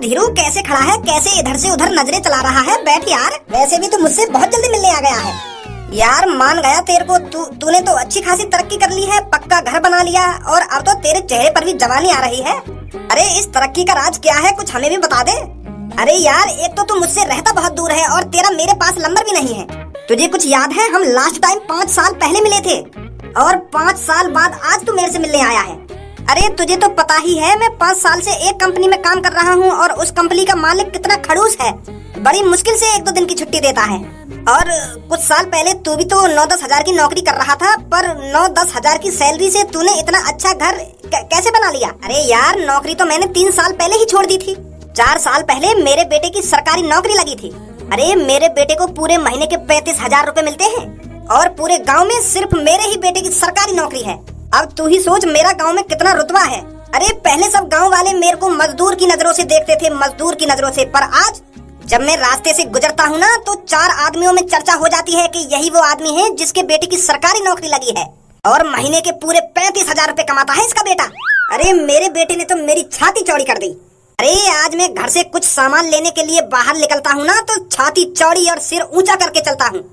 धीरू कैसे खड़ा है, कैसे इधर से उधर नजरें चला रहा है। बैठ यार, वैसे भी तू मुझसे बहुत जल्दी मिलने आ गया है। यार मान गया तेरे को, तूने तो अच्छी खासी तरक्की कर ली है, पक्का घर बना लिया और अब तो तेरे चेहरे पर भी जवानी आ रही है। अरे इस तरक्की का राज क्या है, कुछ हमें भी बता दे। अरे यार एक तो तू मुझसे रहता बहुत दूर है और तेरा मेरे पास नंबर भी नहीं है। तुझे कुछ याद है, हम लास्ट टाइम 5 साल पहले मिले थे और 5 साल बाद आज तू मेरे से मिलने आया है। अरे तुझे तो पता ही है मैं 5 साल से एक कंपनी में काम कर रहा हूँ और उस कंपनी का मालिक कितना खड़ूस है, बड़ी मुश्किल से 1-2 दिन की छुट्टी देता है। और कुछ साल पहले तू भी तो 9-10 हजार की नौकरी कर रहा था, पर 9-10 हजार की सैलरी से तूने इतना अच्छा घर कैसे बना लिया। अरे यार नौकरी तो मैंने 3 साल पहले ही छोड़ दी थी। 4 साल पहले मेरे बेटे की सरकारी नौकरी लगी थी। अरे मेरे बेटे को पूरे महीने के 35,000 रुपए मिलते हैं और पूरे गांव में सिर्फ मेरे ही बेटे की सरकारी नौकरी है। अब तू ही सोच मेरा गांव में कितना रुतबा है। अरे पहले सब गांव वाले मेरे को मजदूर की नजरों से देखते थे, मजदूर की नजरों से, पर आज जब मैं रास्ते से गुजरता हूँ ना तो 4 आदमियों में चर्चा हो जाती है कि यही वो आदमी है जिसके बेटे की सरकारी नौकरी लगी है और महीने के पूरे 35,000 रुपए कमाता है इसका बेटा। अरे मेरे बेटे ने तो मेरी छाती चौड़ी कर दी। अरे आज मैं घर से कुछ सामान लेने के लिए बाहर निकलता हूँ ना तो छाती चौड़ी और सिर ऊंचा करके चलता हूँ।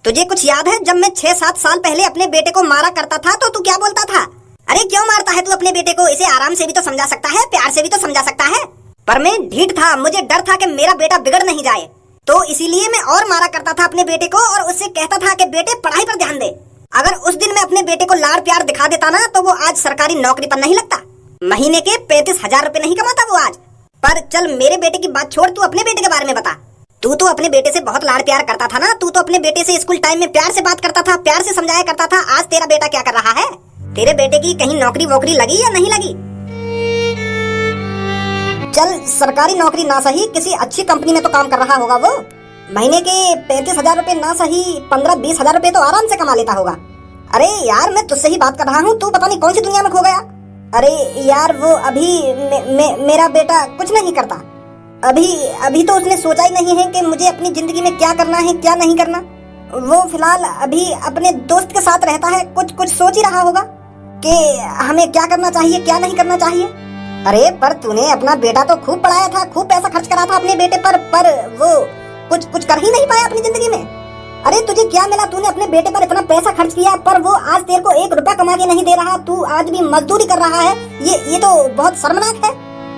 तुझे कुछ याद है जब मैं 6-7 साल पहले अपने बेटे को मारा करता था तो तू क्या बोलता था? अरे क्यों मारता है तू अपने बेटे को, इसे आराम से भी तो समझा सकता है, प्यार से भी तो समझा सकता है। पर मैं ढीठ था, मुझे डर था कि मेरा बेटा बिगड़ नहीं जाए, तो इसीलिए मैं और मारा करता था अपने बेटे को और उससे कहता था कि बेटे पढ़ाई पर ध्यान दे। अगर उस दिन मैं अपने बेटे को लाड़ प्यार दिखा देता ना तो वो आज सरकारी नौकरी पर नहीं लगता, महीने के 35,000 रुपए नहीं कमाता वो आज। पर चल मेरे बेटे की बात छोड़, तू अपने बेटे के बारे में बता। तू तो अपने बेटे से बहुत लाड़ प्यार करता था ना, तू तो अपने बेटे से स्कूल टाइम में प्यार से बात करता था, प्यार से समझाया करता था। आज तेरा बेटा क्या कर रहा है? तेरे बेटे की कहीं नौकरी वोकरी लगी या नहीं लगी? चल सरकारी नौकरी ना सही, किसी अच्छी कंपनी में तो काम कर रहा होगा वो। महीने के 35,000 रुपए ना सही 15-20 हजार रुपए तो आराम से कमा लेता होगा। अरे यार मैं तुझसे ही बात कर रहा हूँ, तू पता नहीं कौन सी दुनिया में खो गया। अरे यार वो अभी मेरा बेटा कुछ नहीं करता। अभी तो उसने सोचा ही नहीं है कि मुझे अपनी जिंदगी में क्या करना है क्या नहीं करना। वो फिलहाल अभी अपने दोस्त के साथ रहता है, कुछ सोच ही रहा होगा कि हमें क्या करना चाहिए क्या नहीं करना चाहिए। अरे पर तूने अपना बेटा तो खूब पढ़ाया था, खूब पैसा खर्च करा था अपने बेटे पर वो कुछ कर ही नहीं पाया अपनी जिंदगी में। अरे तुझे क्या मिला, तूने अपने बेटे पर इतना पैसा खर्च किया पर वो आज तेरे को 1 रुपया कमा के नहीं दे रहा, तू आज भी मजदूरी कर रहा है। ये तो बहुत शर्मनाक है।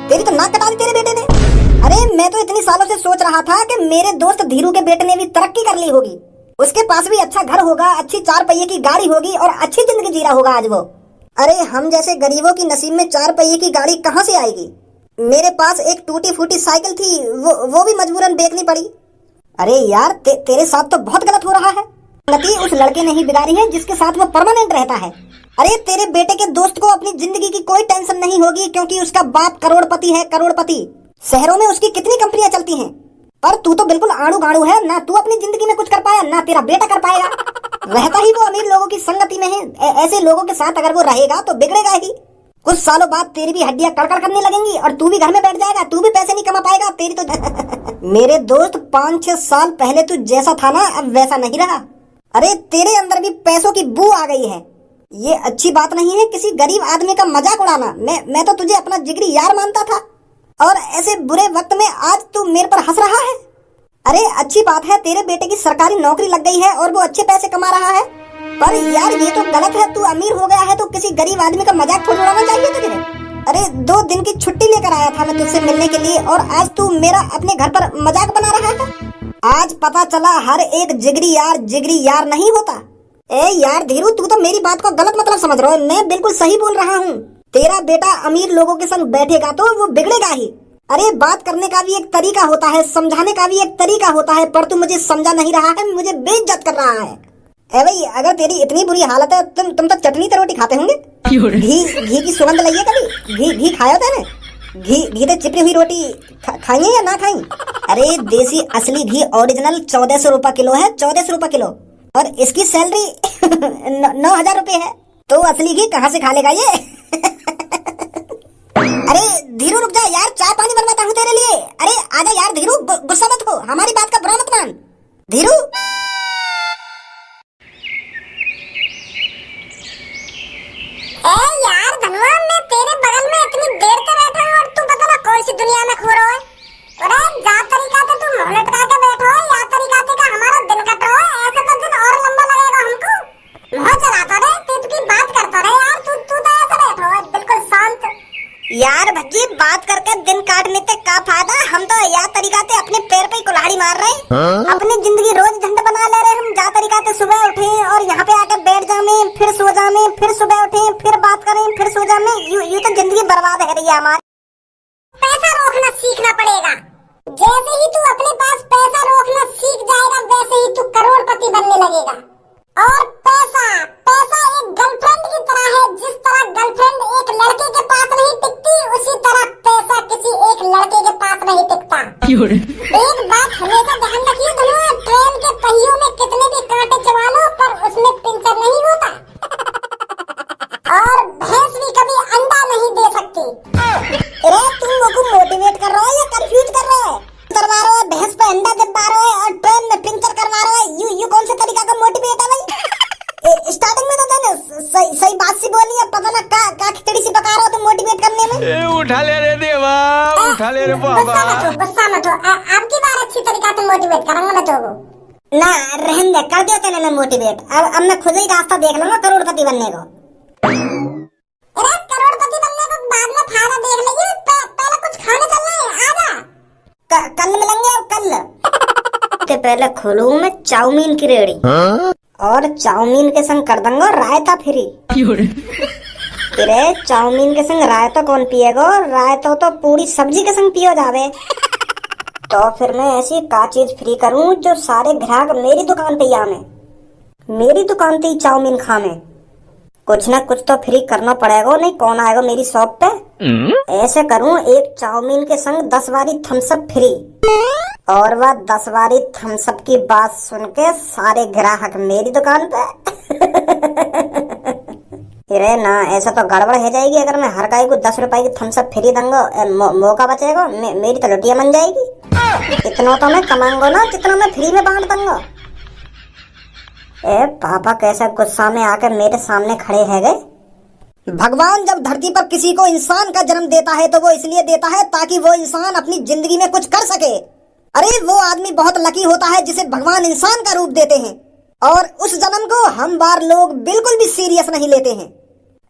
तेरी तो नाक कटा दी तेरे बेटे ने। अरे मैं तो इतनी सालों से सोच रहा था कि मेरे दोस्त धीरू के बेटे ने भी तरक्की कर ली होगी, उसके पास भी अच्छा घर होगा, अच्छी 4 पहिए की गाड़ी होगी और अच्छी जिंदगी जी रहा होगा आज वो। अरे हम जैसे गरीबों की नसीब में 4 पहिए की गाड़ी कहाँ से आएगी? मेरे पास एक टूटी फूटी साइकिल थी, वो भी मजबूरन बेचनी पड़ी। अरे यार तेरे साथ तो बहुत गलत हो रहा है। गलती उस लड़के ने ही बिगाड़ी है जिसके साथ वो परमानेंट रहता है। अरे तेरे बेटे के दोस्त को अपनी जिंदगी की कोई टेंशन नहीं होगी क्योंकि उसका बाप करोड़पति है, करोड़पति। शहरों में उसकी कितनी कंपनियां चलती हैं, पर तू तो बिल्कुल आड़ू गाड़ू है, ना तू अपनी जिंदगी में कुछ कर पाया ना तेरा बेटा कर पाएगा। रहता ही वो अमीर लोगों की संगति में है, ऐसे लोगों के साथ अगर वो रहेगा तो बिगड़ेगा ही। कुछ सालों बाद तेरी भी हड्डियां कड़कड़ करने लगेंगी और तू भी घर में बैठ जाएगा, तू भी पैसे नहीं कमा पाएगा। तेरी तो मेरे दोस्त 5-6 साल पहले तू जैसा था ना अब वैसा नहीं रहा। अरे तेरे अंदर भी पैसों की बू आ गई है। ये अच्छी बात नहीं है किसी गरीब आदमी का मजाक उड़ाना। मैं तो तुझे अपना जिगरी यार मानता था और ऐसे बुरे वक्त में आज तू मेरे पर हंस रहा है। अरे अच्छी बात है तेरे बेटे की सरकारी नौकरी लग गई है और वो अच्छे पैसे कमा रहा है, पर यार ये तो गलत है। तू अमीर हो गया है तो किसी गरीब आदमी का मजाक थोड़ा उड़ाना चाहिए तुझे। अरे 2 दिन की छुट्टी लेकर आया था मैं तुझसे मिलने के लिए और आज तू मेरा अपने घर पर मजाक बना रहा है। आज पता चला हर एक जिगरी यार नहीं होता। ए यार धीरू तू तो मेरी बात को गलत मतलब समझ रहा है, मैं बिल्कुल सही बोल रहा हूँ। तेरा बेटा अमीर लोगों के संग बैठेगा तो वो बिगड़ेगा ही। अरे बात करने का भी एक तरीका होता है, समझाने का भी एक तरीका होता है, पर तू मुझे समझा नहीं रहा है, मुझे बेइज्जत कर रहा है। ए भाई अगर तेरी इतनी बुरी हालत है तुम तो चटनी से रोटी खाते होंगे। घी की सुगंध लगी है कभी? घी खाया था ना? घी तो चिपड़ी हुई रोटी खाएंगे या ना खाएं? अरे देसी असली घी ओरिजिनल 1400 रुपए किलो है, 1400 रुपए किलो, और इसकी सैलरी 9,000 रुपए है, तो असली घी कहाँ से खा लेगा ये? अरे धीरू रुक जा यार, चाय पानी बनवाता हूँ तेरे लिए। अरे आजा यार धीरू, गुस्सा मत हो, हमारी बात का बुरा मत मान। धीरू यार धनवा, मैं तेरे बगल में इतनी देर से बैठा हूँ और तू पता ना कौन सी दुनिया में खो रहा है। यार भज्जी बात करके दिन काटने से क्या फायदा। हम तो यार तरीका से अपने पैर पे कुल्हाड़ी मार रहे हैं। अपनी जिंदगी रोज झंड बना ले रहे हैं। हम जा तरीका से सुबह उठे और यहाँ पे आकर बैठ जामे, फिर सो जामे, फिर सुबह उठे, फिर बात करें, फिर सो जामे। यू तो जिंदगी बर्बाद है रही है हमारी। पैसा रोकना सीखना पड़ेगा। जैसे ही तू अपने पास पैसा रोकना सीख जाएगा वैसे ही तू करोड़पति बनने लगेगा। और पैसा पैसा एक गर्लफ्रेंड की तरह है। जिस तरह गर्लफ्रेंड एक लड़के के पास नहीं टिकती, उसी तरह पैसा किसी एक लड़के के पास नहीं टिकता। एक बात हमेशा ध्यान रखिए धनुआ, ट्रेन के पहियों में कितने भी कांटे चबा लो पर उसमें पंचर नहीं होता। और भैंस भी कभी अंडा नहीं दे सकती। अरे तुम लोगों को मोटिवेट कर रहा है या कंफ्यूज कर रहा है? करवा रहा है, भैंस पे अंडा दबा रहा है और ट्रेन में पंचर करवा रहा है। यू कौन सा तरीका का मोटिवेट है भाई? स्टार्टिंग में तो तूने सही बात सी बोली है। पता ना का खिचड़ी सी पका रहा हो तुम मोटिवेट करने में। उठा ले रे देवा, उठा ले रे बाबा। गुस्सा मत हो। आपकी बार अच्छी तरीका से मोटिवेट करूंगा मैं तो। ना रहने दे, कर दिया तेने मैं मोटिवेट। अब मैं खुद ही रास्ता देख लूंगा करोड़पति बनने को। अरे करोड़पति बनने को बाद में फायदा देख लेंगे। पहले कुछ खाने चलना है, आजा। कल मिलेंगे अब कल। के पहले खोलूं मैं चाउमीन की रेड़ी और चाउमीन के संग कर दूंगा रायता फ्री। अरे चाउमीन के संग रायता कौन पिएगा? रायता तो पूरी सब्जी के संग पियो जावे। तो फिर मैं ऐसी का चीज फ्री करूं जो सारे ग्राहक मेरी दुकान पे आवे, मेरी दुकान पे ही चाउमीन खावे। कुछ ना कुछ तो फ्री करना पड़ेगा, नहीं कौन आएगा मेरी शॉप पे। ऐसे करूं एक चाउमीन के संग 10 बारी थम्सअप फ्री। और वह 10 बारी थम्सअप की बात सुन के सारे ग्राहक मेरी दुकान पे। अरे ना ऐसा तो गड़बड़ हो जाएगी। अगर मैं हर गाय को 10 रुपए की थम्सअप फ्री दूंगा, मौका बचेगा, मेरी तो लुटिया बन जाएगी। इतना तो मैं कमाऊंगा ना जितना मैं फ्री में बांट दूंगा। ए पापा कैसा गुस्सा में आकर मेरे सामने खड़े है गए। भगवान जब धरती पर किसी को इंसान का जन्म देता है तो वो इसलिए देता है ताकि वो इंसान अपनी जिंदगी में कुछ कर सके। अरे वो आदमी बहुत लकी होता है जिसे भगवान इंसान का रूप देते हैं। और उस जन्म को हम बार लोग बिल्कुल भी सीरियस नहीं लेते हैं।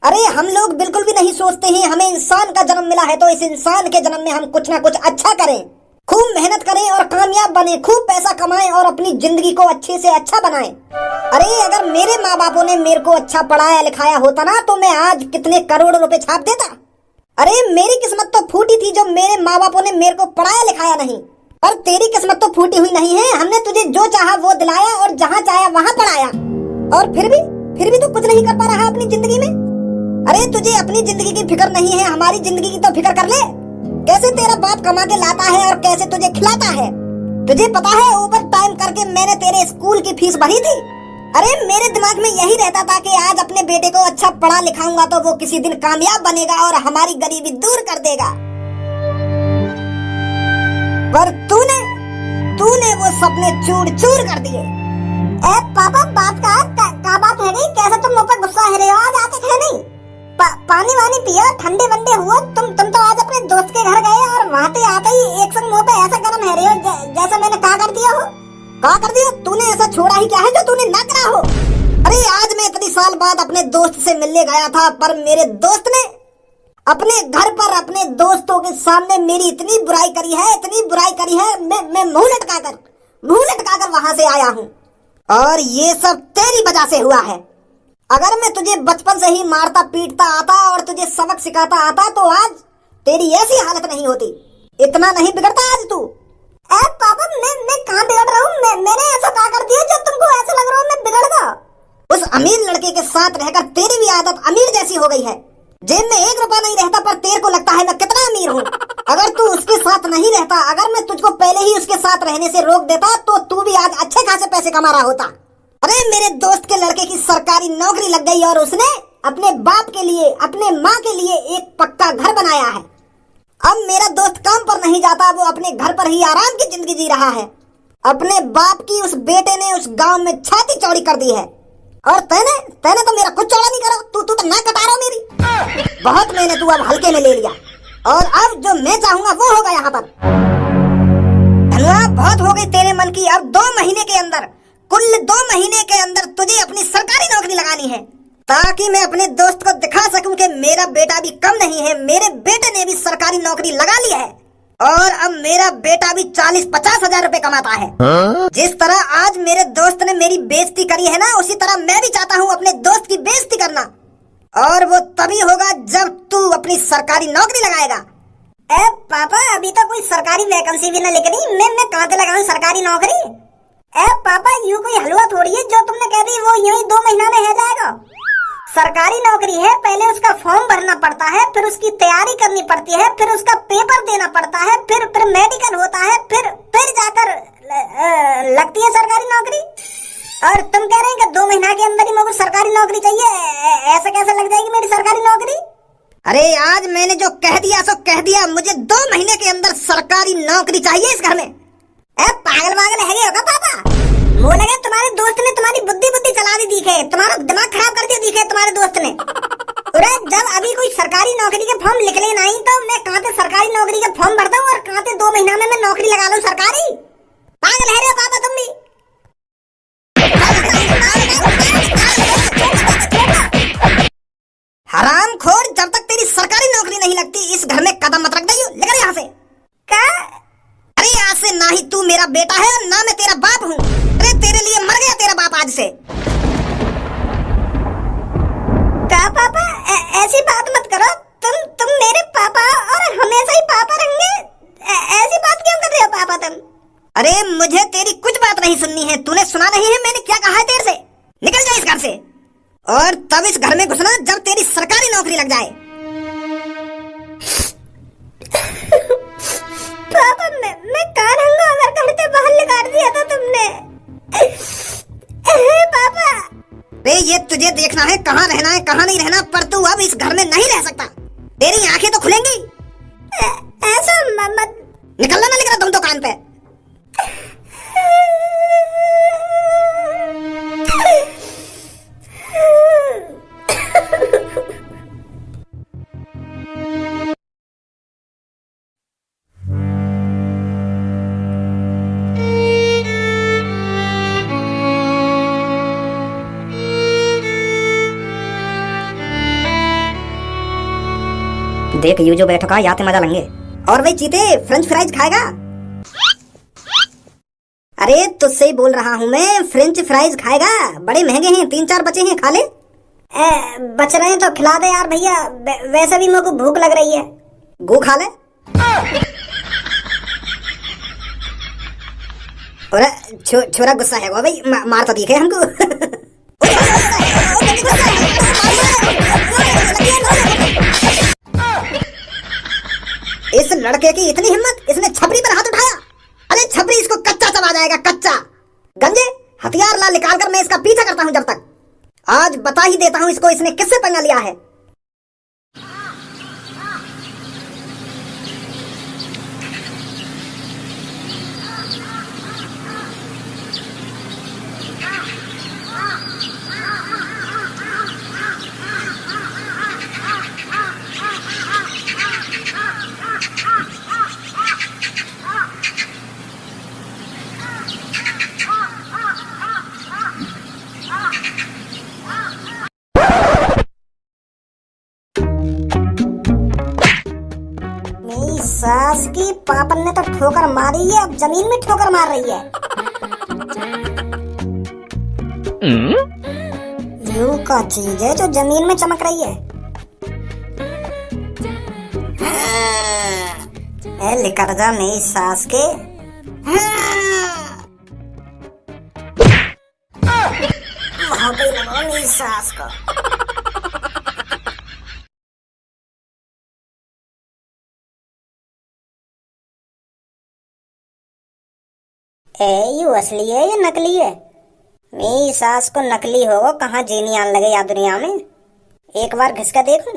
अरे हम लोग बिल्कुल भी नहीं सोचते हैं हमें इंसान का जन्म मिला है तो इस इंसान के जन्म में हम कुछ ना कुछ अच्छा करें, खूब मेहनत करें और कामयाब बने, खूब पैसा कमाएं और अपनी जिंदगी को अच्छे से अच्छा बनाएं। अरे अगर मेरे माँ बापों ने मेरे को अच्छा पढ़ाया लिखाया होता ना तो मैं आज कितने करोड़ रुपए छाप देता। अरे मेरी किस्मत तो फूटी थी जो मेरे माँ बापों ने मेरे को पढ़ाया लिखाया नहीं। पर तेरी किस्मत तो फूटी हुई नहीं है। हमने तुझे जो चाहा वो दिलाया और जहाँ चाहा वहाँ पढ़ाया। और फिर भी तू कुछ नहीं कर पा रहा अपनी जिंदगी में। अरे तुझे अपनी जिंदगी की फिक्र नहीं है, हमारी जिंदगी की तो फिक्र कर ले। कैसे तेरा बाप कमा के लाता है और कैसे तुझे खिलाता है। तुझे पता है ओवर टाइम करके मैंने तेरे स्कूल की फीस भरी थी। अरे मेरे दिमाग में यही रहता था कि आज अपने बेटे को अच्छा पढ़ा लिखाऊंगा तो वो किसी दिन कामयाब बनेगा और हमारी गरीबी दूर कर देगा। पर तूने वो सपने चूर चूर कर दिए। ए पापा बात का बात है नहीं। कैसे तुम मुझ पर गुस्सा है रहे हो? आज आते थे नहीं। पानी वानी पियो, ठंडे वंडे हुआ। तुम तो आज अपने दोस्त के घर गए और वहाँ पे आते ही एक संग मुंह पे ऐसा गरम है रहे हो जैसा मैंने कहा कर दिया हो। कहा कर दिया? तूने ऐसा छोड़ा ही क्या है जो तूने ना करा हो? अरे आज मैं इतनी साल बाद अपने दोस्त से मिलने गया था पर मेरे दोस्त ने अपने घर पर अपने दोस्तों के सामने मेरी इतनी बुराई करी है। मैं मुंह लटका कर वहां से आया हूँ और ये सब तेरी वजह से हुआ है। अगर मैं तुझे बचपन से ही मारता पीटता आता और तुझे सबक सिखाता आता तो आज तेरी ऐसी हालत नहीं होती। इतना नहीं बिगड़ता आज तू। पापा मैं कहाँ बिगड़ रहा हूँ? मैंने ऐसा क्या कर दिया जो तुमको ऐसा लग रहा है मैं बिगड़ गया? उस अमीर लड़के के साथ रहकर तेरी भी आदत अमीर जैसी हो गई है। जेब में 1 रुपया नहीं रहता पर तेरे को लगता है मैं कितना अमीर हूँ। अगर तू उसके साथ नहीं रहता, अगर मैं तुझको पहले ही उसके साथ रहने से रोक देता तो तू भी आज अच्छे खासे पैसे कमा रहा होता। अरे मेरे दोस्त के लड़के की सरकारी नौकरी लग गई और उसने अपने बाप के लिए, अपने माँ के लिए एक पक्का घर बनाया है। अब मेरा दोस्त काम पर नहीं जाता, वो अपने घर पर ही आराम की जिंदगी जी रहा है। अपने बाप की उस बेटे ने उस गांव में छाती चौड़ी कर दी है और तैने तो मेरा कुछ चौड़ा नहीं करा। तू तो ना कटा रहा मेरी। बहुत मैंने तू अब हल्के में ले लिया और अब जो मैं चाहूंगा वो होगा यहाँ पर। धन्यवाद, बहुत हो गई तेरे मन की। अब 2 महीने के अंदर, कुल 2 महीने के अंदर तुझे अपनी सरकारी नौकरी लगानी है ताकि मैं अपने दोस्त को दिखा सकूं कि मेरा बेटा भी कम नहीं है। मेरे बेटे ने नौकरी लगा ली है और अब मेरा बेटा भी 40-50 हजार रुपए कमाता है। जिस तरह आज मेरे दोस्त ने मेरी बेइज्जती करी है ना, उसी तरह मैं भी चाहता हूँ अपने दोस्त की बेइज्जती करना, और वो तभी होगा जब तू अपनी सरकारी नौकरी लगाएगा। पापा अभी तो कोई सरकारी वैकेंसी भी ना निकली, मैं कहाँ से लगाऊं सरकारी नौकरी? पापा यूं कोई हलवा थोड़ी है जो तुमने कह दी वो यूं ही 2 महीना में हो जाएगा। सरकारी नौकरी है, पहले उसका फॉर्म भरना पड़ता है, फिर उसकी तैयारी करनी पड़ती है, फिर उसका पेपर देना पड़ता है, फिर मेडिकल होता है, फिर जाकर लगती है सरकारी नौकरी। और तुम कह रहे हैं कि 2 महीना के अंदर ही मुझे सरकारी नौकरी चाहिए? ऐसा कैसे लग जाएगी मेरी सरकारी नौकरी? अरे आज मैंने जो कह दिया सो कह दिया, मुझे 2 महीने के अंदर सरकारी नौकरी चाहिए इस घर में। पागल है होगा पापा? वो लगे तुम्हारे दोस्त ने तुम्हारी बुद्धि चला दी दिखे, तुम्हारा दिमाग खराब कर दिया दिखे तुम्हारे दोस्त ने। अरे जब अभी कोई सरकारी नौकरी के फॉर्म निकले नहीं तो मैं कहाँ से सरकारी नौकरी के फॉर्म भरता हूँ और कहाँ से 2 महीना में मैं नौकरी लगा लूँ सरकारी? पागल है रे पापा तुम भी। हरामखोर, जब तक तेरी सरकारी नौकरी नहीं लगती इस घर में कदम मत रख दइयो। निकल यहाँ से। क्या? अरे आज से ना ही तू मेरा बेटा है और ना मैं तेरा बाप हूँ। अरे तेरे लिए मर गया तेरा बाप आज से। क्या पापा ऐसी बात मत करो, तुम मेरे पापा और हमेशा ही पापा रहेंगे। ऐसी बात क्यों कर रहे हो पापा तुम? अरे मुझे तेरी कुछ बात नहीं सुननी है। तूने सुना नहीं है मैंने क्या कहा है तेरे से? निकल जा इस घर से और तब इस घर में घुसना जब तेरी सरकारी नौकरी लग जाए। पापा मैं कहाँ रहूंगा अगर घर से बाहर निकाल दिया तो तुमने? पापा रे ये तुझे देखना है कहाँ रहना है कहाँ नहीं रहना, पर तू अब इस घर में नहीं रह सकता। तेरी आंखें तो खुलेंगी। ऐसा मत। निकलना ना, लिख रहा तुम दुकान पे। देख यू जो बैठा यहाँ से मजा लेंगे। और भाई चीते फ्रेंच फ्राइज खाएगा? अरे तुझसे ही बोल रहा हूँ मैं, फ्रेंच फ्राइज खाएगा? बड़े महंगे हैं, 3-4 बचे हैं, खा ले। बच रहे हैं तो खिला दे यार भैया, वैसे भी मेरे को भूख लग रही है। गो खा ले। और छोरा गुस्सा है वो भाई, मार तो दिखे हमको। इस लड़के की इतनी हिम्मत, इसने छपरी पर हाथ उठाया। अरे छपरी इसको कच्चा चबा जाएगा, कच्चा। गंजे हथियार ला निकाल कर मैं इसका पीछा करता हूँ जब तक। आज बता ही देता हूँ इसको इसने किससे पंगा लिया है। सास की पापन ने तो ठोकर मारी है, अब जमीन में ठोकर मार रही है। यू का चीज है जो जमीन में चमक रही है। लेकर जा मेरी सास के। वहां पे लगाओ मेरी सास को। ये असली है या नकली है? मेरी सास को नकली होगा, कहाँ जीनी आने लगे या दुनिया में। एक बार घिस कर देखूं।